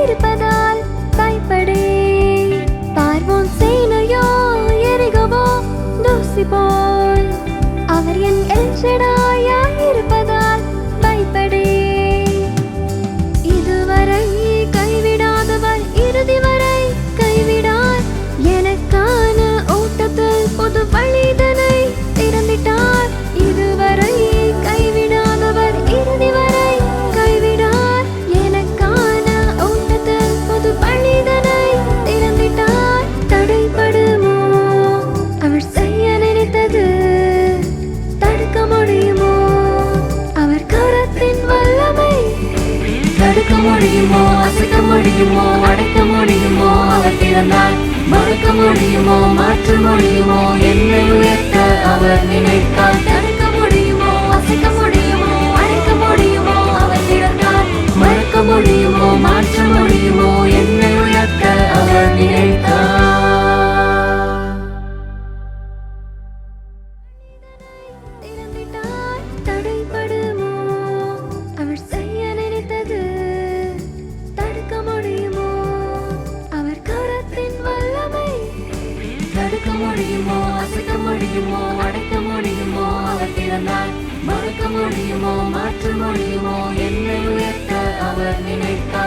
இருப்பதால் பயப்படே பார்வோன் சேனையோ எரிகவோ தூசி போல் அவர் என் எல்ஷடாயாய் இருப்பதால் பயப்படே இதுவரை கைவிடாதவர் இறுதி வரை கைவிடார் எனக்கான ஓட்டத்தில் பொது வழிதனை திறந்திட்டார் இதுவரை கைவிடாதவர் இறுதி வரை கைவிடார் எனக்கான ஓட்டத்தில் பொது வழிதனை திறந்திட்டார் தடைபடுமோ அவர் செய்ய நினைத்தது தடுக்க முடியுமோ அவர் கரத்தின் வல்லமை தடுக்க முடியுமோ அசைக்க முடியுமோ அடைக்க முடியுமோ அவர் திறந்தால் மறுக்க முடியுமோ மாற்ற முடியுமோ என்னை உயர்த்த அவர் நினைத்தால் தடுக்க முடியுமோ அசைக்க முடியுமோ அடைக்க முடியுமோ அவர் திறந்தால் மறுக்க முடியுமோ மாற்ற முடியுமோ என்னை உயர்த்த அவர் நினைத்தால் தடைபடுமோ அவர் செய்ய நினைத்தது தடுக்க முடியுமோ அவர் கரத்தின் வல்லமை தடுக்க முடியுமோ அசைக்க முடியுமோ அடைக்க முடியுமோ அவர் திறந்தால் மறுக்க முடியுமோ மாற்ற முடியுமோ என்னை உயர்த்த அவர் நினைத்தார்